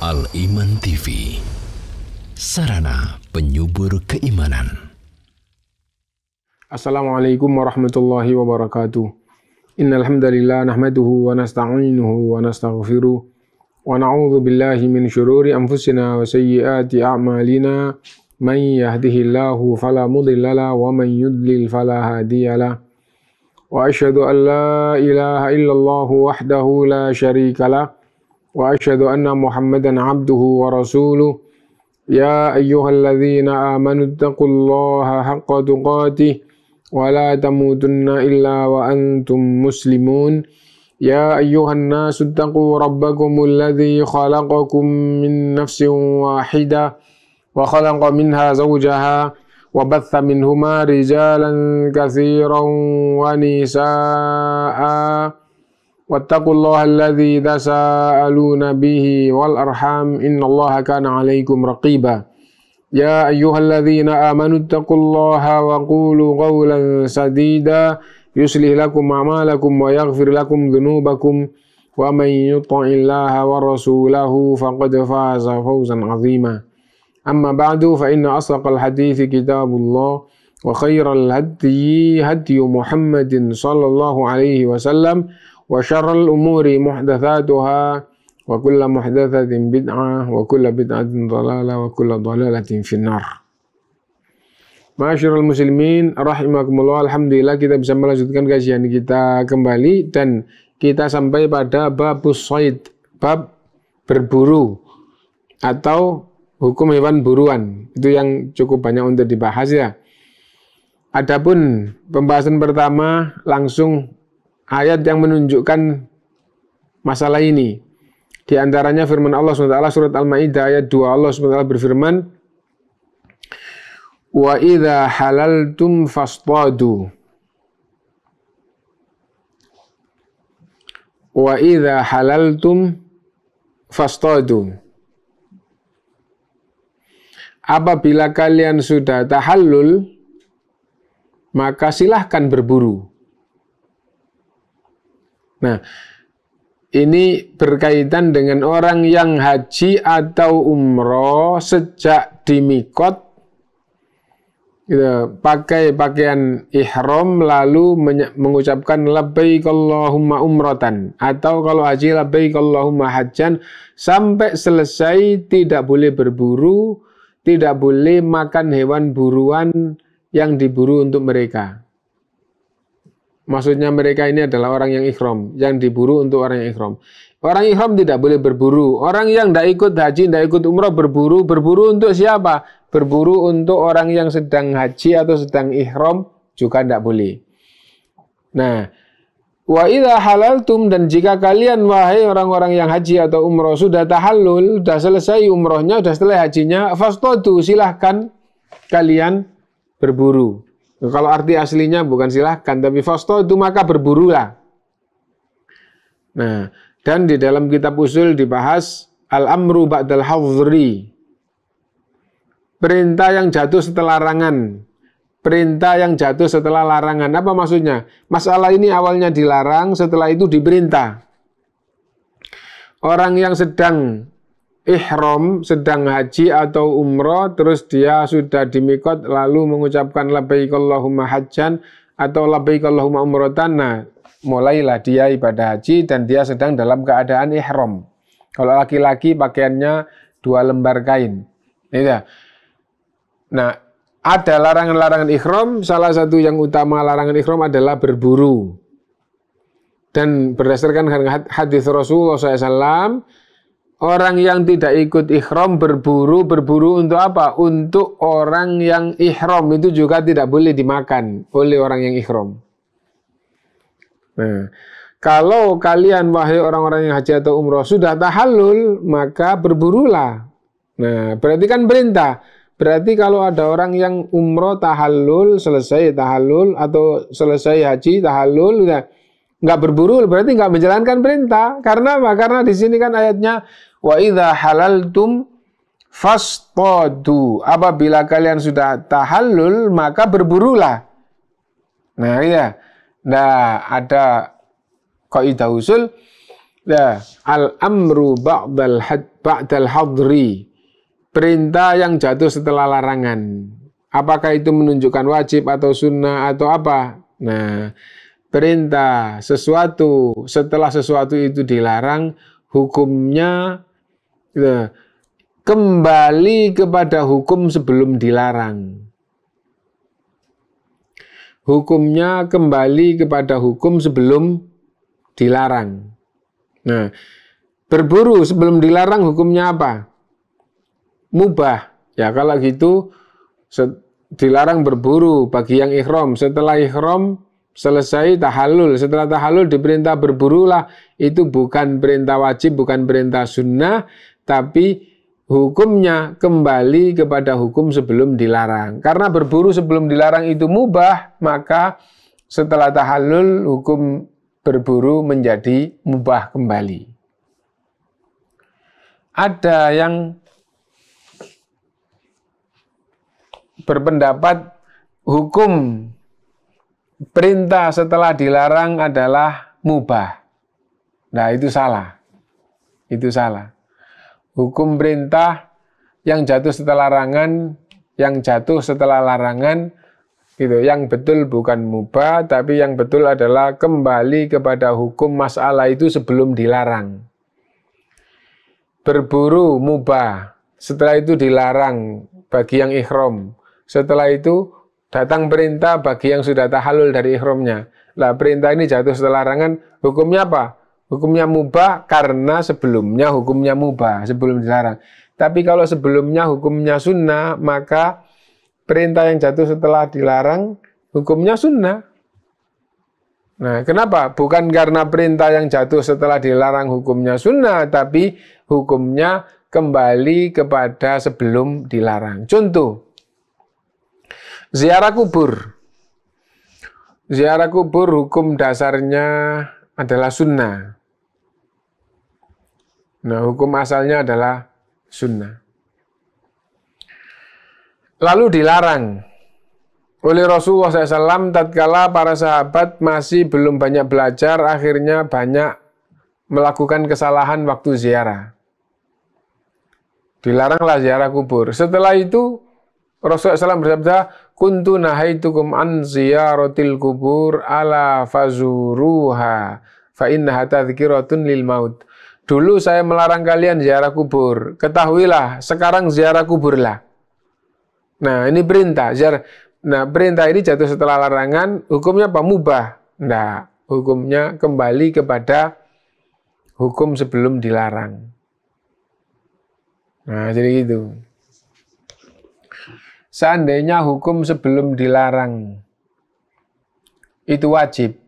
Al-Iman TV, sarana penyubur keimanan. Assalamualaikum warahmatullahi wabarakatuh. Innal hamdalillah nahmaduhu wa nasta'inuhu wa nastaghfiruh wa na'udzu billahi min syururi anfusina wa sayyiati a'malina. Man yahdihillahu fala mudhillalah wa man yudlil fala hadiyalah. Wa asyhadu an la ilaha illallah wahdahu la syarikalah wa asyhadu anna Muhammadan abduhu wa rasuluh. Ya ayyuhalladzina amanu taqullaha haqqa tuqatih wa la tamutunna illa wa antum muslimun. Ya ayyuhan nasu taqu rabbakumul ladzi khalaqakum min nafsin wahidah wa khalaqa minha zawjaha wa batha minhuma rijalan katsiran wa nisaa. Wattaqullaha alladzi tasaaluna bihi wal arham innallaha kana 'alaikum raqiba. Ya ayyuhalladzina amanu taqullaha wa qulu qawlan sadida yuslih lakum a'malakum wa yaghfir lakum dhunubakum wa man yuti'illaha wa rasulahu faqad faza fawzan 'azima. Amma ba'du fa inna asdaqal hadithi kitabullah wa khairal hadyi hadyu Muhammadin sallallahu alaihi wasallam wa syarrul umuri muhdatsatuha wa kullu muhdatsatin bid'ah wa kullu bid'atin dhalalah wa kullu dhalalatin finnar. Ma'asyiral muslimin rahimakumullah, alhamdulillah kita bisa melanjutkan kajian kita kembali dan kita sampai pada babus shaid, bab berburu atau hukum hewan buruan. Itu yang cukup banyak untuk dibahas ya. Adapun pembahasan pertama langsung ayat yang menunjukkan masalah ini. Di antaranya firman Allah SWT surat Al-Maidah ayat 2. Allah SWT berfirman, "Wa idza halaltum fastadu." Wa idza halaltum fastadu. Apabila kalian sudah tahallul, maka silahkan berburu. Nah, ini berkaitan dengan orang yang haji atau umroh sejak di mikot, gitu, pakai pakaian ihram lalu mengucapkan labbaik Allahumma umratan, atau kalau haji labbaik Allahumma hajjan, sampai selesai tidak boleh berburu, tidak boleh makan hewan buruan yang diburu untuk mereka. Maksudnya mereka ini adalah orang yang ihram, yang diburu untuk orang yang ihram. Orang ihram tidak boleh berburu. Orang yang tidak ikut haji, tidak ikut umrah berburu. Berburu untuk siapa? Berburu untuk orang yang sedang haji atau sedang ihram juga tidak boleh. Nah, wa idza halaltum, dan jika kalian wahai orang-orang yang haji atau umrah sudah tahallul, sudah selesai umrohnya, sudah selesai hajinya, fastadu, silahkan kalian berburu. Kalau arti aslinya bukan silahkan, tapi fastadu, maka berburulah. Nah, dan di dalam kitab usul dibahas al-amru ba'dal hadri, perintah yang jatuh setelah larangan. Perintah yang jatuh setelah larangan. Apa maksudnya? Masalah ini awalnya dilarang, setelah itu diperintah. Orang yang sedang ihram, sedang haji atau umroh, terus dia sudah di mikot lalu mengucapkan labbaik Allahumma hajjan atau labbaik Allahumma umratan. Nah, mulailah dia ibadah haji dan dia sedang dalam keadaan ihram. Kalau laki-laki pakaiannya 2 lembar kain. Ya. Nah, ada larangan-larangan ihram. Salah satu yang utama larangan ihram adalah berburu. Dan berdasarkan hadis Rasulullah SAW, orang yang tidak ikut ihram berburu untuk apa? Untuk orang yang ihram itu juga tidak boleh dimakan oleh orang yang ihram. Nah, kalau kalian wahai orang-orang yang haji atau umrah sudah tahallul, maka berburulah. Nah, berarti kan perintah. Berarti kalau ada orang yang umrah tahallul, selesai tahallul, atau selesai haji tahallul, nggak berburu, berarti nggak menjalankan perintah. Karena apa? Karena di sini kan ayatnya wa idza halaltum fastadu. Apabila kalian sudah tahallul, maka berburulah. Nah, ya. Nah, ada kaidah usul Ya, al-amru ba'dal hadri. Perintah yang jatuh setelah larangan. Apakah itu menunjukkan wajib atau sunnah atau apa? Nah, perintah sesuatu setelah sesuatu itu dilarang, hukumnya ya, kembali kepada hukum sebelum dilarang. Hukumnya kembali kepada hukum sebelum dilarang. Nah, berburu sebelum dilarang hukumnya apa? Mubah. Ya, kalau gitu dilarang berburu bagi yang ihram. Setelah ihram selesai tahallul. Setelah tahallul diperintah berburulah. Itu bukan perintah wajib, bukan perintah sunnah, tapi hukumnya kembali kepada hukum sebelum dilarang. Karena berburu sebelum dilarang itu mubah, maka setelah tahallul hukum berburu menjadi mubah kembali. Ada yang berpendapat hukum perintah setelah dilarang adalah mubah. Nah, itu salah. Itu salah. Hukum perintah yang jatuh setelah larangan, gitu. Yang betul bukan mubah, tapi yang betul adalah kembali kepada hukum masalah itu sebelum dilarang. Berburu mubah, setelah itu dilarang bagi yang ihram. Setelah itu datang perintah bagi yang sudah tahallul dari ihramnya. Lah, perintah ini jatuh setelah larangan, hukumnya apa? Hukumnya mubah karena sebelumnya hukumnya mubah, sebelum dilarang. Tapi kalau sebelumnya hukumnya sunnah, maka perintah yang jatuh setelah dilarang, hukumnya sunnah. Nah, kenapa? Bukan karena perintah yang jatuh setelah dilarang hukumnya sunnah, tapi hukumnya kembali kepada sebelum dilarang. Contoh, ziarah kubur. Ziarah kubur hukum dasarnya adalah sunnah. Nah, hukum asalnya adalah sunnah. Lalu dilarang oleh Rasulullah SAW tatkala para sahabat masih belum banyak belajar, akhirnya banyak melakukan kesalahan waktu ziarah. Dilaranglah ziarah kubur. Setelah itu Rasulullah SAW bersabda, kuntu nahaitukum an ziyaratil kubur ala fazuruha fa innaha tadhkiratun lil maut. Dulu saya melarang kalian ziarah kubur. Ketahuilah, sekarang ziarah kuburlah. Nah, ini perintah. Nah, perintah ini jatuh setelah larangan, hukumnya apa? Mubah. Nah, hukumnya kembali kepada hukum sebelum dilarang. Nah, jadi gitu. Seandainya hukum sebelum dilarang itu wajib,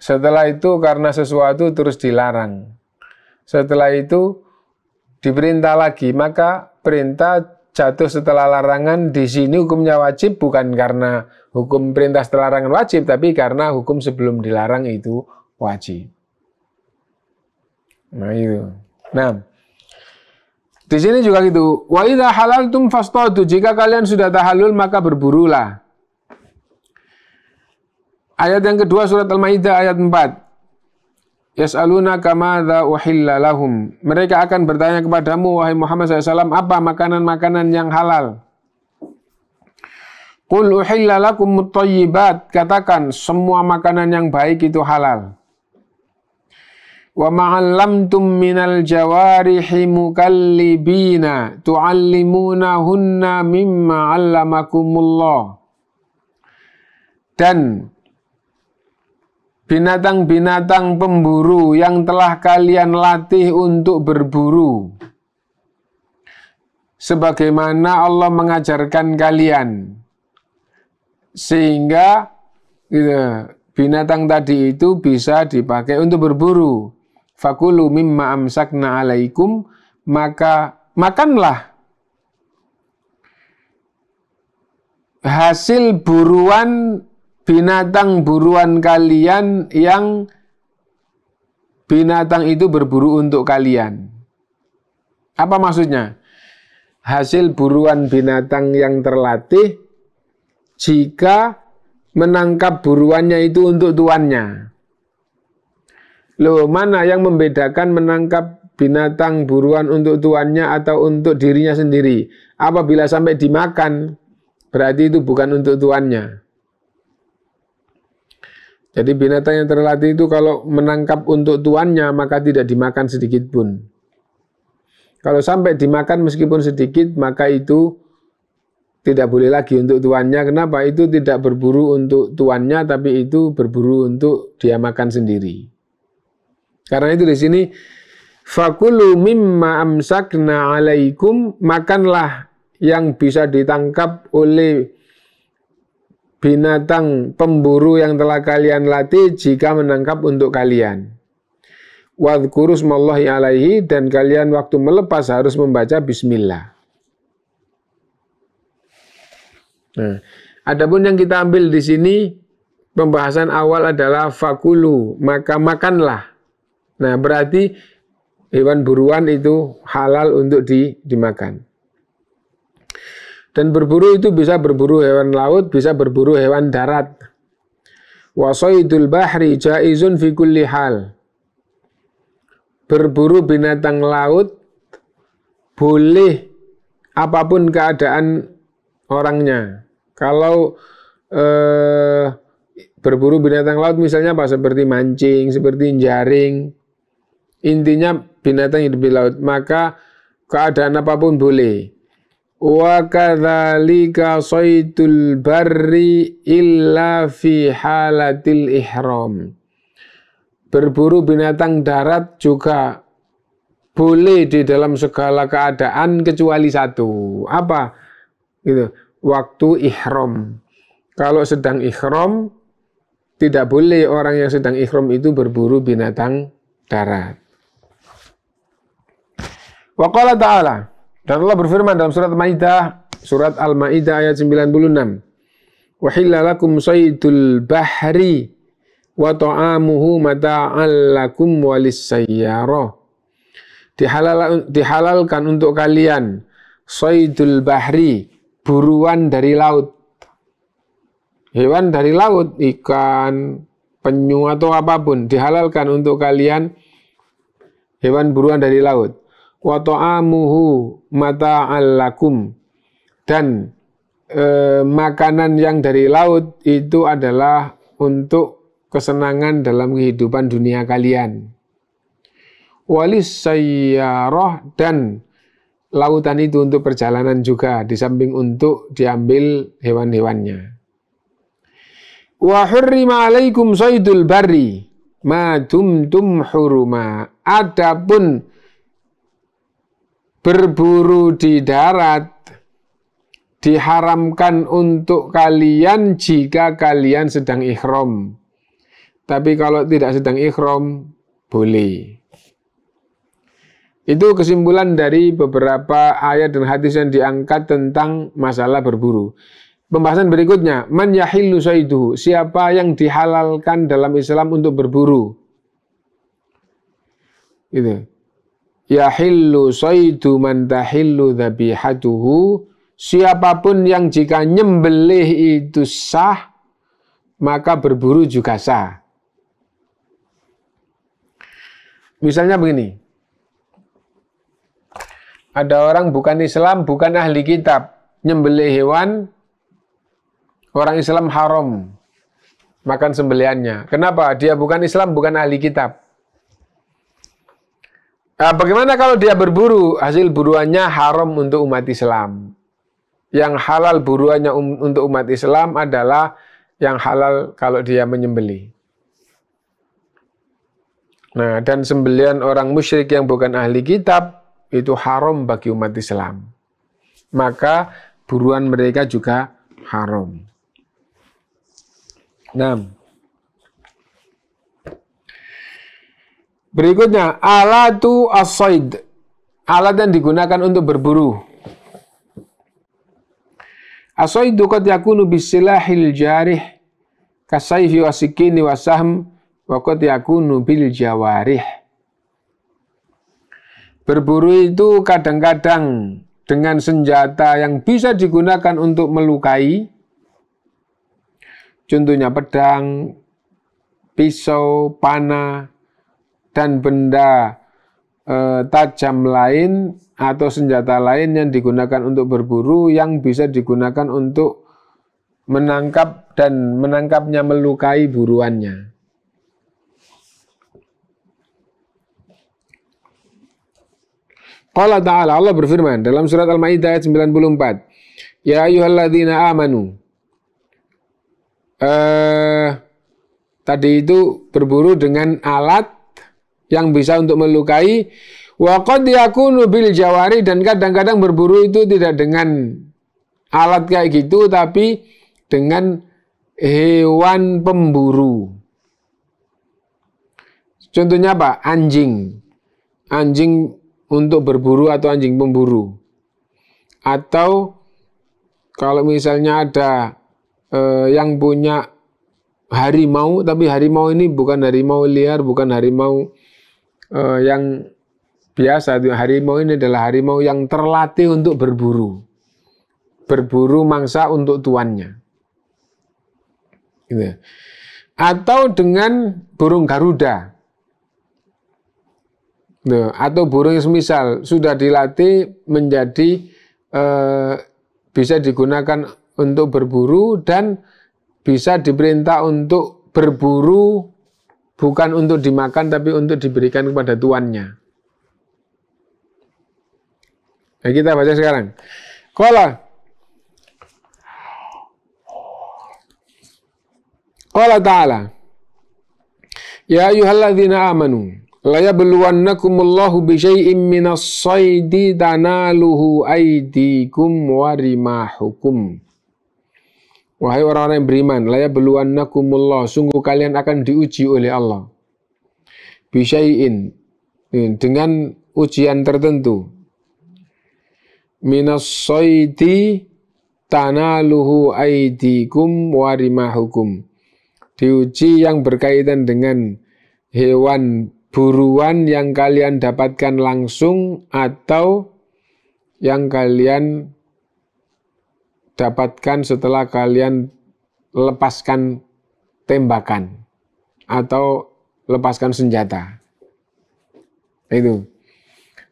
setelah itu karena sesuatu terus dilarang, setelah itu diperintah lagi, maka perintah jatuh setelah larangan di sini hukumnya wajib, bukan karena hukum perintah setelah larangan wajib, tapi karena hukum sebelum dilarang itu wajib. Nah, itu. Nah, di sini juga gitu. Wa idza halaltum fastadu, jika kalian sudah tahallul maka berburulah. Ayat yang kedua surat Al-Maidah ayat 4. Yas'alunaka madza uhilla lahum. Mereka akan bertanya kepadamu wahai Muhammad SAW, apa makanan-makanan yang halal? Qul uhilla lakumut thayyibat. Katakan semua makanan yang baik itu halal. Wa ma'allamtum minal jawarihi mukallibina tu'allimunahunna mimma 'allamakumullah. Dan binatang-binatang pemburu yang telah kalian latih untuk berburu, sebagaimana Allah mengajarkan kalian, sehingga binatang tadi itu bisa dipakai untuk berburu. Fakulu mimma amsakna alaikum, maka makanlah hasil buruan binatang buruan kalian yang binatang itu berburu untuk kalian. Apa maksudnya? Hasil buruan binatang yang terlatih jika menangkap buruannya itu untuk tuannya. Loh, mana yang membedakan menangkap binatang buruan untuk tuannya atau untuk dirinya sendiri? Apabila sampai dimakan, berarti itu bukan untuk tuannya. Jadi binatang yang terlatih itu kalau menangkap untuk tuannya, maka tidak dimakan sedikit pun. Kalau sampai dimakan meskipun sedikit, maka itu tidak boleh lagi untuk tuannya. Kenapa? Itu tidak berburu untuk tuannya, tapi itu berburu untuk dia makan sendiri. Karena itu di sini fakulu mimma amsakna alaikum, makanlah yang bisa ditangkap oleh binatang pemburu yang telah kalian latih jika menangkap untuk kalian. Wadhkuru smallahi alaihi, dan kalian waktu melepas harus membaca bismillah. Nah, adapun yang kita ambil di sini pembahasan awal adalah fakulu, maka makanlah. Nah, berarti hewan buruan itu halal untuk dimakan. Dan berburu itu bisa berburu hewan laut, bisa berburu hewan darat. Wa saydul bahri jaizun fi kulli hal. Berburu binatang laut boleh apapun keadaan orangnya. Kalau berburu binatang laut misalnya apa? Seperti mancing, seperti jaring. Intinya binatang hidup di laut, maka keadaan apapun boleh. Wa kadzalika saydul barri illa fi halatil ihram. Berburu binatang darat juga boleh di dalam segala keadaan kecuali satu. Apa? Gitu. Waktu ihram. Kalau sedang ihram, tidak boleh orang yang sedang ihram itu berburu binatang darat. Wa qala ta'ala, dan Allah berfirman dalam surat Maidah, surat Al-Maidah ayat 96. Wa hilla lakum saydul bahri wa ta'amuhu mata'an lakum walis sayyarah. Dihalalkan untuk kalian saydul bahri, buruan dari laut. Hewan dari laut, ikan, penyu atau apapun, dihalalkan untuk kalian hewan buruan dari laut. Wa ta'amuhu mata'an lakum, dan makanan yang dari laut itu adalah untuk kesenangan dalam kehidupan dunia kalian. Walis sayyarah, dan lautan itu untuk perjalanan juga, di samping untuk diambil hewan-hewannya. Wa hurrima alaikum saydul barri ma dumtum huruma. Adapun berburu di darat diharamkan untuk kalian jika kalian sedang ihram. Tapi kalau tidak sedang ihram, boleh. Itu kesimpulan dari beberapa ayat dan hadis yang diangkat tentang masalah berburu. Pembahasan berikutnya, man yahillu sayduhu, siapa yang dihalalkan dalam Islam untuk berburu. Gitu. Yahillu saydu man tahillu dzabihatuhu, siapapun yang jika nyembelih itu sah, maka berburu juga sah. Misalnya begini, ada orang bukan Islam, bukan ahli kitab, nyembelih hewan, orang Islam haram makan sembelihannya. Kenapa? Dia bukan Islam, bukan ahli kitab. Bagaimana kalau dia berburu, hasil buruannya haram untuk umat Islam? Yang halal buruannya untuk umat Islam adalah yang halal kalau dia menyembelih. Nah, dan sembelihan orang musyrik yang bukan ahli kitab itu haram bagi umat Islam. Maka buruan mereka juga haram. Nah, berikutnya, alatu as-sayd, alat yang digunakan untuk berburu. As-saydu qad yakunu bisilahil jarih kasayfi wasikini wasahm wa qad yakunu bil jawarih. Berburu itu kadang-kadang dengan senjata yang bisa digunakan untuk melukai. Contohnya pedang, pisau, panah, dan benda tajam lain atau senjata lain yang digunakan untuk berburu yang bisa digunakan untuk menangkap dan menangkapnya melukai buruannya. Qala ta'ala, Allah berfirman dalam surat Al-Maidah ayat 94. Ya ayyuhalladzina amanu. Tadi itu berburu dengan alat yang bisa untuk melukai. Wa qad yakunu bil jawari, dan kadang-kadang berburu itu tidak dengan alat kayak gitu tapi dengan hewan pemburu. Contohnya apa? Anjing. Anjing untuk berburu atau anjing pemburu. Atau kalau misalnya ada yang punya harimau, tapi harimau ini bukan harimau liar, bukan harimau yang biasa. Harimau ini adalah harimau yang terlatih untuk berburu. Berburu mangsa untuk tuannya. Gitu. Atau dengan burung Garuda. Atau burung yang semisal sudah dilatih menjadi bisa digunakan untuk berburu dan bisa diperintah untuk berburu bukan untuk dimakan tapi untuk diberikan kepada tuannya. Nah, kita baca sekarang. Qala ta'ala, ya ayyuhalladzina amanu la yabluwannakumullahu bisyai'im minas saydi tanaluhu aydikum wa rimahukum. Wahai orang-orang yang beriman, la yabluwannakumullah, sungguh kalian akan diuji oleh Allah. Bisyai'in, dengan ujian tertentu. Minas saydi tanaluhu aydikum wa rimahukum. Diuji yang berkaitan dengan hewan buruan yang kalian dapatkan langsung atau yang kalian dapatkan setelah kalian lepaskan tembakan atau lepaskan senjata. Itu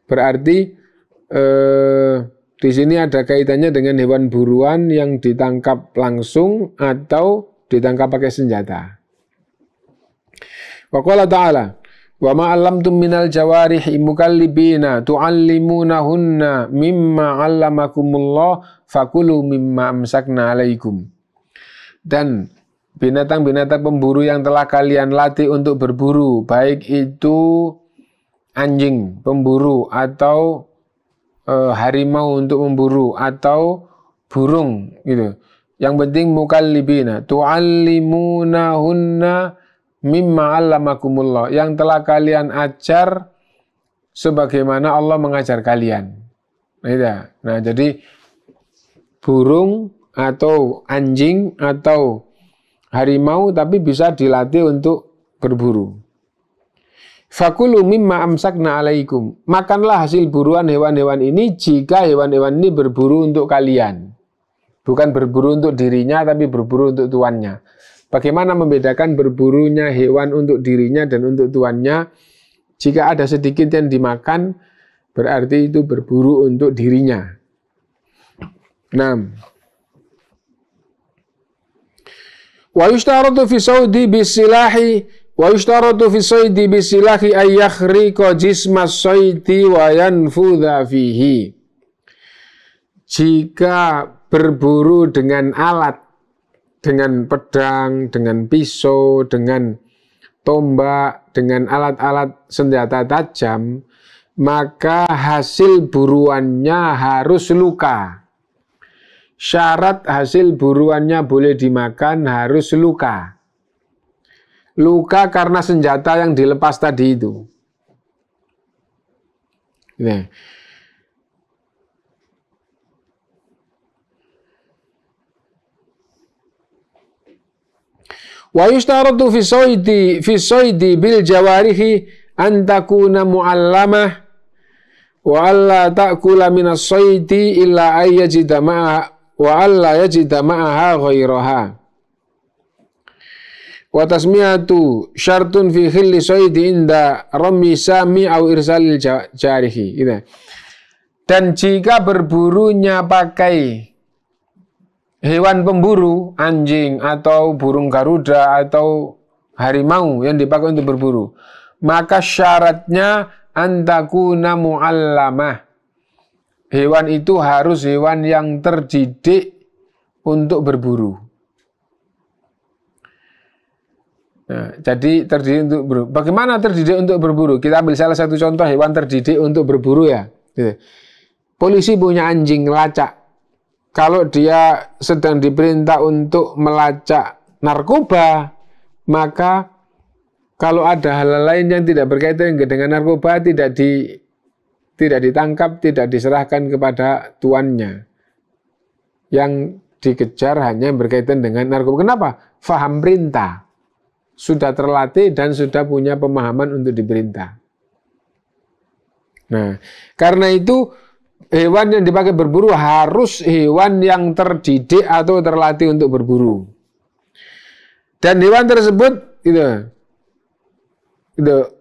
berarti di sini ada kaitannya dengan hewan buruan yang ditangkap langsung atau ditangkap pakai senjata. Wa qala ta'ala, wa ma 'allamtum minal jawarihi mukallibina tu'allimunahunna mimma 'allamakumullah fakulu mimma amsakna 'alaikum. Dan binatang-binatang pemburu yang telah kalian latih untuk berburu, baik itu anjing pemburu atau harimau untuk memburu atau burung gitu. Yang penting mukallibina tu'allimunahunna mimma 'allamakumullah, yang telah kalian ajar sebagaimana Allah mengajar kalian. Nah, jadi burung atau anjing atau harimau tapi bisa dilatih untuk berburu. Fakulu mimma amsakna 'alaikum. Makanlah hasil buruan hewan-hewan ini jika hewan-hewan ini berburu untuk kalian. Bukan berburu untuk dirinya, tapi berburu untuk tuannya. Bagaimana membedakan berburunya hewan untuk dirinya dan untuk tuannya? Jika ada sedikit yang dimakan, berarti itu berburu untuk dirinya. 6. Wa yushtaratu fi saudi bisilahi wa yushtaratu fi saudi bisilahi ay yakhriqa jismas saidi wa yanfudha fihi. Jika berburu dengan alat, dengan pedang, dengan pisau, dengan tombak, dengan alat-alat senjata tajam, maka hasil buruannya harus luka. Syarat hasil buruannya boleh dimakan harus luka. Luka karena senjata yang dilepas tadi itu. Nah. Wa yushtaratu fi soidi bil jawarihi an takuna mu'allamah wa alla ta'kula minas soidi illa ayyajida ma'a wa alla yajida ma'aha ghairaha. Wa tasmiyatu syartun fi khilli saidi inda rami sami au irsalil jarihi. Gitu. Dan jika berburunya pakai hewan pemburu, anjing atau burung garuda atau harimau yang dipakai untuk berburu, maka syaratnya antakuna mu'allamah. Hewan itu harus hewan yang terdidik untuk berburu. Nah, jadi terdidik untuk berburu. Bagaimana terdidik untuk berburu? Kita ambil salah satu contoh hewan terdidik untuk berburu ya. Gitu. Polisi punya anjing lacak. Kalau dia sedang diperintah untuk melacak narkoba, maka kalau ada hal lain yang tidak berkaitan dengan narkoba tidak ditangkap, tidak diserahkan kepada tuannya. Yang dikejar hanya berkaitan dengan narkoba. Kenapa? Faham perintah. Sudah terlatih dan sudah punya pemahaman untuk diperintah. Nah, karena itu hewan yang dipakai berburu harus hewan yang terdidik atau terlatih untuk berburu. Dan hewan tersebut itu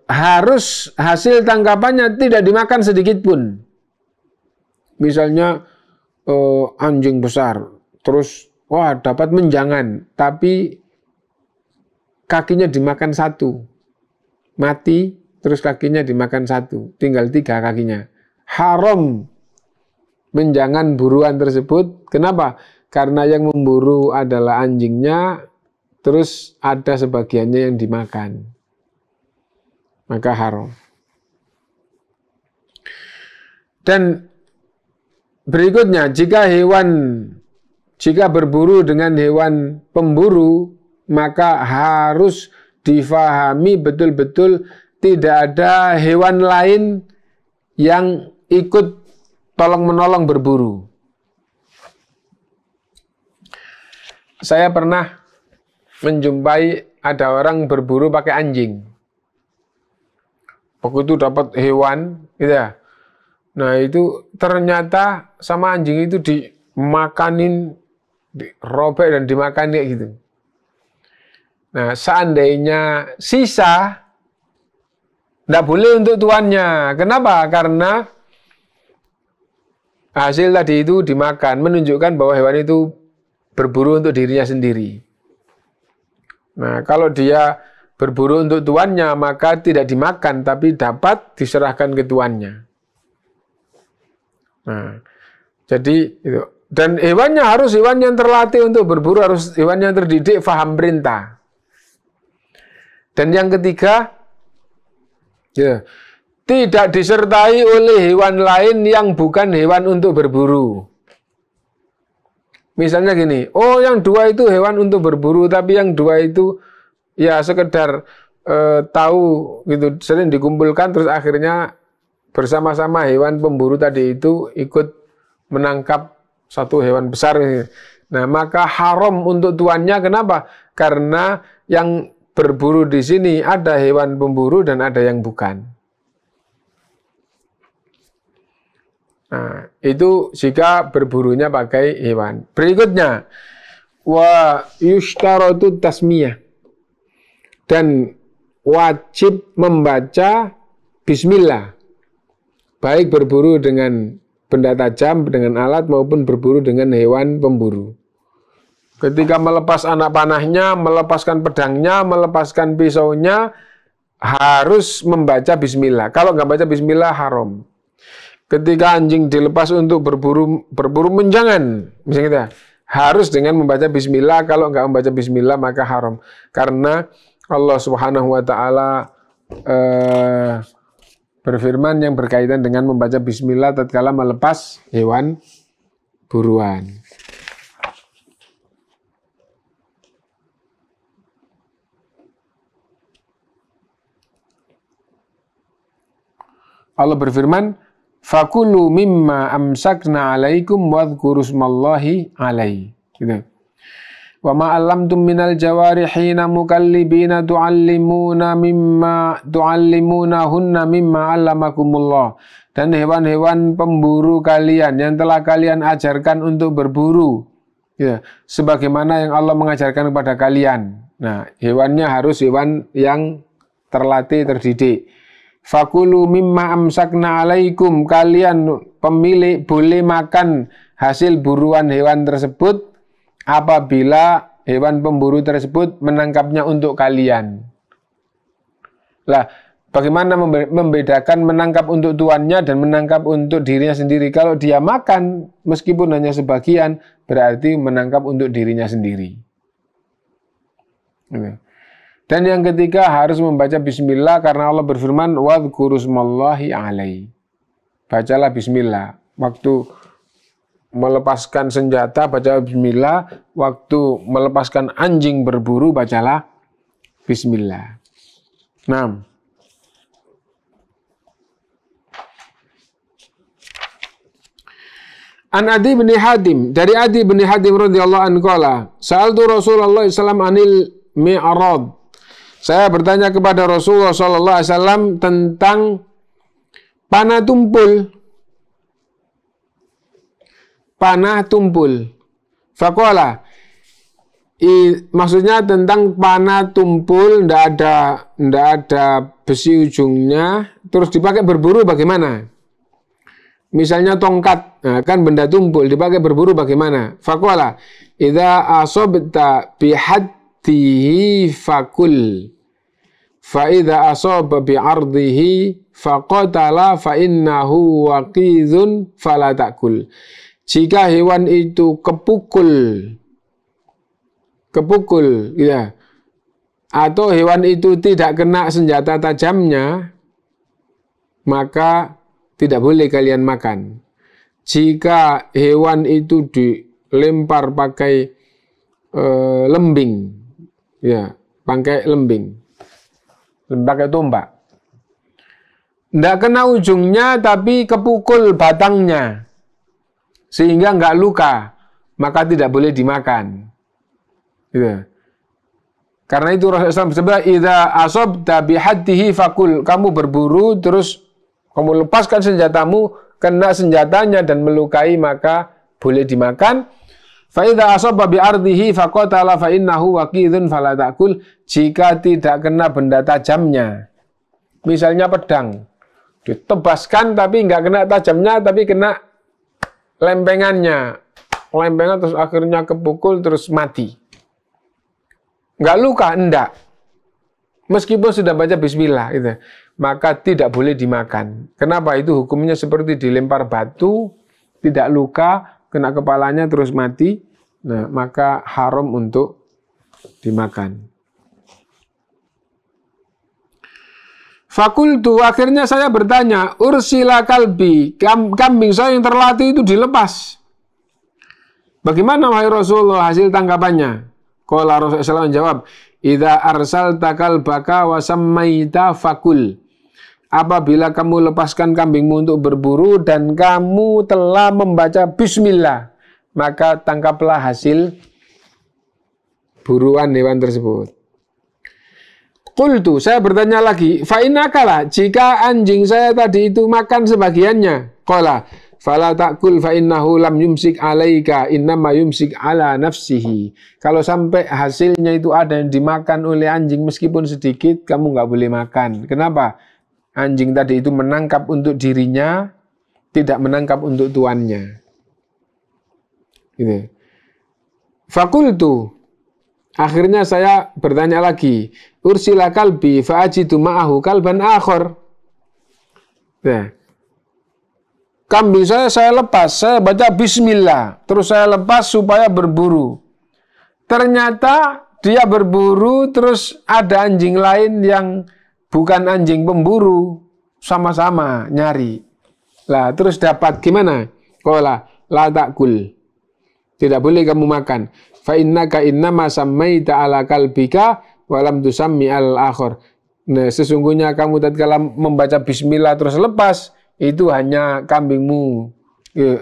harus hasil tangkapannya tidak dimakan sedikit pun. Misalnya anjing besar, terus dapat menjangan, tapi kakinya dimakan satu, mati, terus kakinya dimakan satu, tinggal 3 kakinya. Haram menjangan buruan tersebut. Kenapa? Karena yang memburu adalah anjingnya, terus ada sebagiannya yang dimakan. Maka haram. Dan berikutnya, jika berburu dengan hewan pemburu, maka harus difahami betul-betul tidak ada hewan lain yang ikut tolong-menolong berburu. Saya pernah menjumpai ada orang berburu pakai anjing. Begitu dapat hewan, gitu ya. Nah itu ternyata sama anjing itu dimakanin, dirobek dan dimakan kayak gitu. Nah seandainya sisa, tidak boleh untuk tuannya. Kenapa? Karena hasil tadi itu dimakan, menunjukkan bahwa hewan itu berburu untuk dirinya sendiri. Nah, kalau dia berburu untuk tuannya, maka tidak dimakan, tapi dapat diserahkan ke tuannya. Nah, jadi itu. Dan hewannya harus hewan yang terlatih untuk berburu, harus hewan yang terdidik, faham perintah. Dan yang ketiga, tidak disertai oleh hewan lain yang bukan hewan untuk berburu. Misalnya gini, yang 2 itu hewan untuk berburu, tapi yang 2 itu ya sekedar tahu gitu, sering dikumpulkan, terus akhirnya bersama-sama hewan pemburu tadi itu ikut menangkap satu hewan besar. Nah, maka haram untuk tuannya. Kenapa? Karena yang berburu di sini ada hewan pemburu dan ada yang bukan. Nah, itu jika berburunya pakai hewan. Berikutnya, wa yushtaratu tasmiyah. Dan wajib membaca bismillah. Baik berburu dengan benda tajam, dengan alat, maupun berburu dengan hewan pemburu. Ketika melepas anak panahnya, melepaskan pedangnya, melepaskan pisaunya, harus membaca bismillah. Kalau nggak baca bismillah, haram. Ketika anjing dilepas untuk berburu menjangan, misalnya kita harus dengan membaca bismillah. Kalau nggak membaca bismillah, maka haram. Karena Allah Subhanahu wa Ta'ala berfirman yang berkaitan dengan membaca bismillah tatkala melepas hewan buruan. Allah berfirman, fakulu mimma amsakna alaikum wadhkuru smallahi alaihi. Gitu. Wa ma 'allamtum minal jawarihina mukallibina tu'allimunahunna mimma 'allamakumullah. Dan hewan-hewan pemburu kalian yang telah kalian ajarkan untuk berburu, ya, sebagaimana yang Allah mengajarkan kepada kalian. Nah, hewannya harus hewan yang terlatih, terdidik. Fakulu mimma amsakna alaikum, kalian pemilik boleh makan hasil buruan hewan tersebut apabila hewan pemburu tersebut menangkapnya untuk kalian. Lah, bagaimana membedakan menangkap untuk tuannya dan menangkap untuk dirinya sendiri? Kalau dia makan meskipun hanya sebagian, berarti menangkap untuk dirinya sendiri. Dan yang ketiga harus membaca bismillah karena Allah berfirman wadhkuru smallahi alaihi. Bacalah bismillah. Waktu melepaskan senjata baca bismillah, waktu melepaskan anjing berburu bacalah bismillah. 6. An Adi bin Hatim, dari Adi bin Hatim radhiyallahu anhu qala, sa'altu Rasulullah sallallahu alaihi wasallam anil mi'rad. Saya bertanya kepada Rasulullah sallallahu alaihi wasallam tentang panah tumpul. Panah tumpul. Faqala, maksudnya tentang panah tumpul, ndak ada besi ujungnya, terus dipakai berburu bagaimana? Misalnya tongkat, nah, kan benda tumpul dipakai berburu bagaimana? Faqala, idza asabta bihaddihi fakul, fa idza asaba bi'ardihi faqatala fa innahu waqidhun fala ta'kul. Jika hewan itu kepukul ya, atau hewan itu tidak kena senjata tajamnya, maka tidak boleh kalian makan. Jika hewan itu dilempar pakai lembing, ya, pakai lembing, pakai tombak, tidak kena ujungnya tapi kepukul batangnya, sehingga nggak luka, maka tidak boleh dimakan. Ya. Karena itu Rasulullah SAW idza asabta bihaddihi fakul, kamu berburu terus kamu lepaskan senjatamu, kena senjatanya dan melukai, maka boleh dimakan. Fa idza asaba bi'ardihi faqatala fa innahu waqidhun fala ta'kul. Jika tidak kena benda tajamnya, misalnya pedang, ditebaskan tapi nggak kena tajamnya, tapi kena lempengan terus akhirnya kepukul terus mati. Nggak luka, enggak. Meskipun sudah baca bismillah, gitu, maka tidak boleh dimakan. Kenapa? Itu hukumnya seperti dilempar batu, tidak luka, kena kepalanya terus mati, nah, maka haram untuk dimakan. Fakultu, akhirnya saya bertanya, ursila kalbi, kambing saya yang terlatih itu dilepas. Bagaimana wahai Rasulullah hasil tangkapannya? Qala Rasulullah SAW menjawab, idza arsalta kalbaka wa sammaita fakul. Apabila kamu lepaskan kambingmu untuk berburu dan kamu telah membaca bismillah, maka tangkaplah hasil buruan hewan tersebut. Qultu, saya bertanya lagi, fa innakalah, jika anjing saya tadi itu makan sebagiannya. Qala, fala ta'kul fa innahu lam yumsik alaika innama yumsik ala nafsihi. Kalau sampai hasilnya itu ada yang dimakan oleh anjing meskipun sedikit, kamu nggak boleh makan. Kenapa? Anjing tadi itu menangkap untuk dirinya, tidak menangkap untuk tuannya. Gitu. Fakultu, akhirnya saya bertanya lagi, ursila kalbi fa'ajidu ma'ahu kalban akhor. Nah, kambing saya lepas, saya baca bismillah, terus saya lepas supaya berburu. Ternyata dia berburu, terus ada anjing lain yang bukan anjing pemburu, sama-sama nyari. Lah, terus dapat gimana? Qala la ta'kul. Tidak boleh kamu makan. Fa innaka innama sammaita ala kalbika wa lam tusammi al-akhir. Nah, sesungguhnya kamu tatkala membaca bismillah terus lepas, itu hanya kambingmu,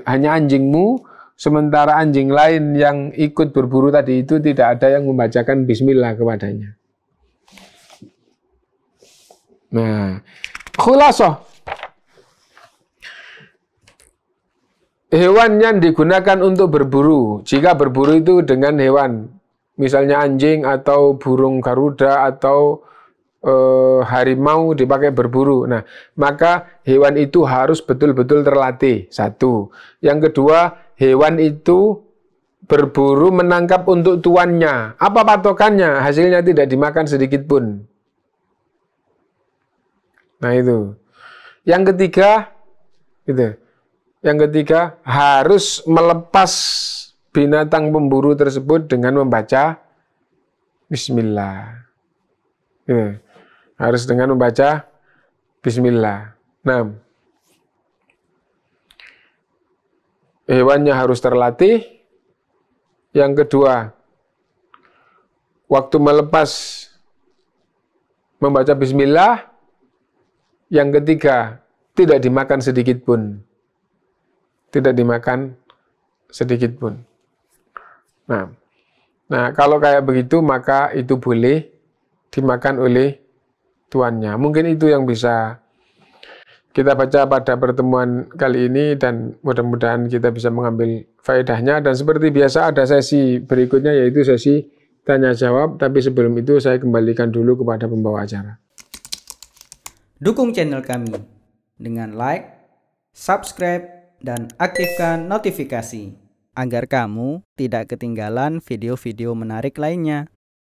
hanya anjingmu, sementara anjing lain yang ikut berburu tadi itu tidak ada yang membacakan bismillah kepadanya. Nah, khulasah, hewan yang digunakan untuk berburu, jika berburu itu dengan hewan misalnya anjing atau burung garuda atau harimau dipakai berburu. Nah, maka hewan itu harus betul-betul terlatih. Satu. Yang kedua, hewan itu berburu menangkap untuk tuannya. Apa patokannya? Hasilnya tidak dimakan sedikit pun. Nah, itu. Yang ketiga, gitu. Yang ketiga, harus melepas binatang pemburu tersebut dengan membaca Bismillah. Gitu. Harus dengan membaca Bismillah. Nah, hewannya harus terlatih. Yang kedua, waktu melepas membaca Bismillah. Yang ketiga, tidak dimakan sedikit pun. Tidak dimakan sedikit pun. Nah, kalau kayak begitu maka itu boleh dimakan oleh tuannya. Mungkin itu yang bisa kita baca pada pertemuan kali ini dan mudah-mudahan kita bisa mengambil faedahnya. Dan seperti biasa ada sesi berikutnya yaitu sesi tanya jawab. Tapi sebelum itu saya kembalikan dulu kepada pembawa acara. Dukung channel kami dengan like, subscribe, dan aktifkan notifikasi agar kamu tidak ketinggalan video-video menarik lainnya.